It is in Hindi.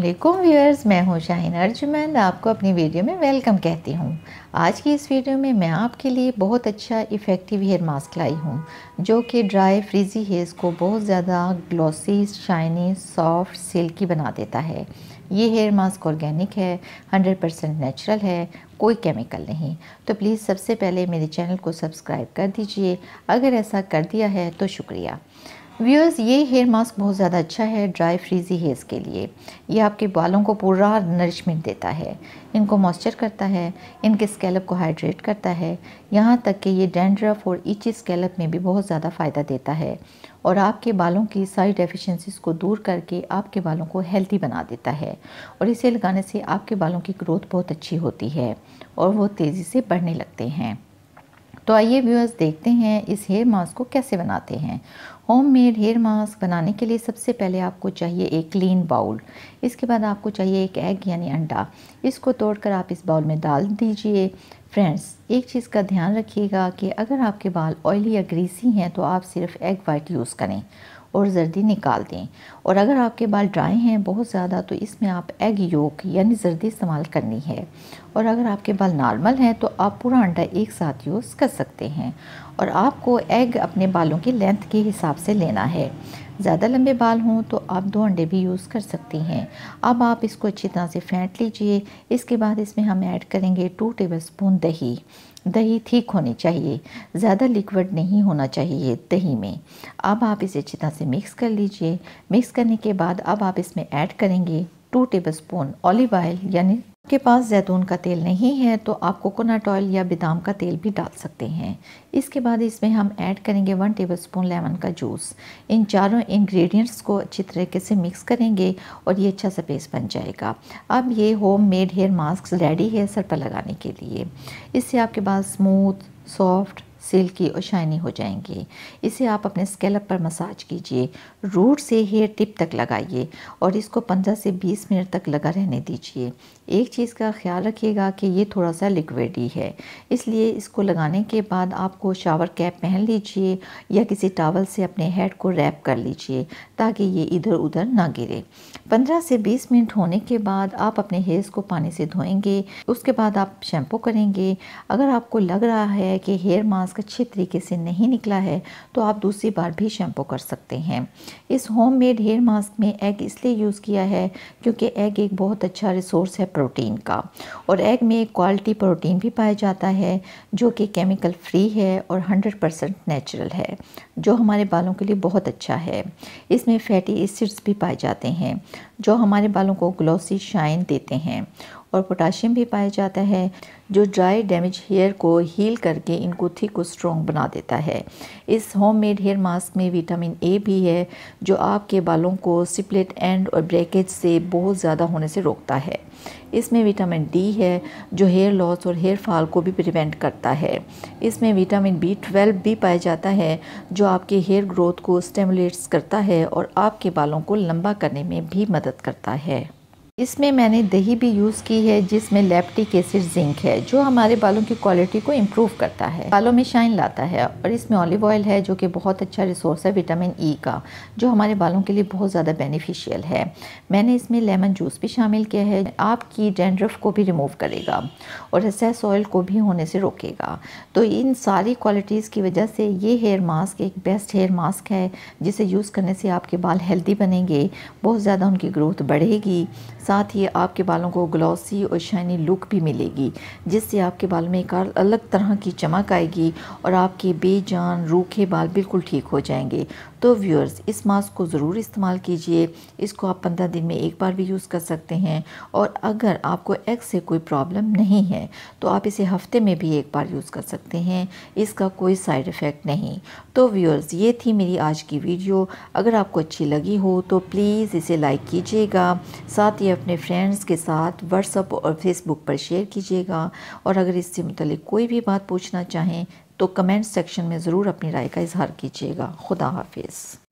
अस्सलामुअलैकुम व्यूअर्स, मैं हूँ शाहीन अर्जुमंद। आपको अपनी वीडियो में वेलकम कहती हूँ। आज की इस वीडियो में मैं आपके लिए बहुत अच्छा इफ़ेक्टिव हेयर मास्क लाई हूँ जो कि ड्राई फ्रीजी हेयर्स को बहुत ज़्यादा ग्लॉसी, शाइनी, सॉफ्ट, सिल्की बना देता है। ये हेयर मास्क ऑर्गेनिक है, 100% नेचुरल है, कोई केमिकल नहीं। तो प्लीज़ सबसे पहले मेरे चैनल को सब्सक्राइब कर दीजिए। अगर ऐसा कर दिया है तो शुक्रिया। व्यूअर्स, ये हेयर मास्क बहुत ज़्यादा अच्छा है ड्राई फ्रीजी हेयर्स के लिए। ये आपके बालों को पूरा नरिशमेंट देता है, इनको मॉइस्चर करता है, इनके स्कैल्प को हाइड्रेट करता है, यहाँ तक कि ये डैंड्रफ और इची स्कैल्प में भी बहुत ज़्यादा फ़ायदा देता है और आपके बालों की सारी डेफिशिएंसीज को दूर करके आपके बालों को हेल्दी बना देता है। और इसे लगाने से आपके बालों की ग्रोथ बहुत अच्छी होती है और वो तेज़ी से बढ़ने लगते हैं। तो आइए व्यूअर्स, देखते हैं इस हेयर मास्क को कैसे बनाते हैं। होम मेड हेयर मास्क बनाने के लिए सबसे पहले आपको चाहिए एक क्लीन बाउल। इसके बाद आपको चाहिए एक एग यानी अंडा। इसको तोड़कर आप इस बाउल में डाल दीजिए। फ्रेंड्स, एक चीज़ का ध्यान रखिएगा कि अगर आपके बाल ऑयली या ग्रीसी हैं तो आप सिर्फ एग वाइट यूज़ करें और जर्दी निकाल दें। और अगर आपके बाल ड्राई हैं बहुत ज़्यादा तो इसमें आप एग योक यानी जर्दी इस्तेमाल करनी है। और अगर आपके बाल नॉर्मल हैं तो आप पूरा अंडा एक साथ यूज़ कर सकते हैं। और आपको एग अपने बालों की लेंथ के हिसाब से लेना है। ज़्यादा लंबे बाल हों तो आप 2 अंडे भी यूज़ कर सकती हैं। अब आप इसको अच्छी तरह से फेंट लीजिए। इसके बाद इसमें हम ऐड करेंगे 2 टेबलस्पून दही। दही ठीक होनी चाहिए, ज़्यादा लिक्विड नहीं होना चाहिए दही में। अब आप इसे अच्छी तरह से मिक्स कर लीजिए। मिक्स करने के बाद अब आप इसमें ऐड करेंगे 2 टेबलस्पून ऑलिव ऑयल, यानी आपके पास जैतून का तेल नहीं है तो आप कोकोनट ऑयल या बादाम का तेल भी डाल सकते हैं। इसके बाद इसमें हम ऐड करेंगे 1 टेबलस्पून लेमन का जूस। इन चारों इंग्रेडिएंट्स को अच्छी तरीके से मिक्स करेंगे और ये अच्छा सा पेस्ट बन जाएगा। अब ये home made hair mask ready है सर पर लगाने के लिए। इससे आपके बाल स्मूथ, सॉफ्ट, सिल्की और शाइनी हो जाएंगे। इसे आप अपने स्कैल्प पर मसाज कीजिए, रूट से हेयर टिप तक लगाइए और इसको 15 से 20 मिनट तक लगा रहने दीजिए। एक चीज़ का ख्याल रखिएगा कि ये थोड़ा सा लिक्विड ही है, इसलिए इसको लगाने के बाद आपको शावर कैप पहन लीजिए या किसी टॉवल से अपने हेड को रैप कर लीजिए ताकि ये इधर उधर ना गिरे। 15 से 20 मिनट होने के बाद आप अपने हेयर्स को पानी से धोएंगे। उसके बाद आप शैम्पू करेंगे। अगर आपको लग रहा है कि हेयर मास्क अच्छे तरीके से नहीं निकला है तो आप दूसरी बार भी शैम्पू कर सकते हैं। इस होम मेड हेयर मास्क में एग इसलिए यूज़ किया है क्योंकि एग एक बहुत अच्छा रिसोर्स है प्रोटीन का, और एग में क्वालिटी प्रोटीन भी पाया जाता है जो कि केमिकल फ्री है और 100% नेचुरल है, जो हमारे बालों के लिए बहुत अच्छा है। इसमें फैटी एसिड्स भी पाए जाते हैं जो हमारे बालों को ग्लॉसी शाइन देते हैं, और पोटाशियम भी पाया जाता है जो ड्राई डैमेज हेयर को हील करके इनको थिक और स्ट्रॉन्ग बना देता है। इस होम मेड हेयर मास्क में विटामिन ए भी है जो आपके बालों को स्प्लिट एंड और ब्रेकेज से बहुत ज़्यादा होने से रोकता है। इसमें विटामिन डी है जो हेयर लॉस और हेयर फॉल को भी प्रिवेंट करता है। इसमें विटामिन B12 भी पाया जाता है जो आपके हेयर ग्रोथ को स्टिमुलेट्स करता है और आपके बालों को लंबा करने में भी मदद करता है। इसमें मैंने दही भी यूज़ की है जिसमें लैक्टिक एसिड जिंक है जो हमारे बालों की क्वालिटी को इम्प्रूव करता है, बालों में शाइन लाता है। और इसमें ऑलिव ऑयल है जो कि बहुत अच्छा रिसोर्स है विटामिन ई का, जो हमारे बालों के लिए बहुत ज़्यादा बेनिफिशियल है। मैंने इसमें लेमन जूस भी शामिल किया है, आपकी डैंड्रफ को भी रिमूव करेगा और एक्सेस ऑयल को भी होने से रोकेगा। तो इन सारी क्वालिटीज़ की वजह से ये हेयर मास्क एक बेस्ट हेयर मास्क है जिसे यूज़ करने से आपके बाल हेल्दी बनेंगे, बहुत ज़्यादा उनकी ग्रोथ बढ़ेगी, साथ ही आपके बालों को ग्लॉसी और शाइनी लुक भी मिलेगी जिससे आपके बाल में एक अलग तरह की चमक आएगी और आपके बेजान रूखे बाल बिल्कुल ठीक हो जाएंगे। तो व्यूअर्स, इस मास्क को ज़रूर इस्तेमाल कीजिए। इसको आप 15 दिन में एक बार भी यूज़ कर सकते हैं, और अगर आपको एग से कोई प्रॉब्लम नहीं है तो आप इसे हफ्ते में भी एक बार यूज़ कर सकते हैं, इसका कोई साइड इफ़ेक्ट नहीं। तो व्यूअर्स, ये थी मेरी आज की वीडियो। अगर आपको अच्छी लगी हो तो प्लीज़ इसे लाइक कीजिएगा, साथ ही अपने फ्रेंड्स के साथ व्हाट्सएप और फेसबुक पर शेयर कीजिएगा। और अगर इससे मुतालिक कोई भी बात पूछना चाहें तो कमेंट सेक्शन में ज़रूर अपनी राय का इजहार कीजिएगा। खुदा हाफिज़।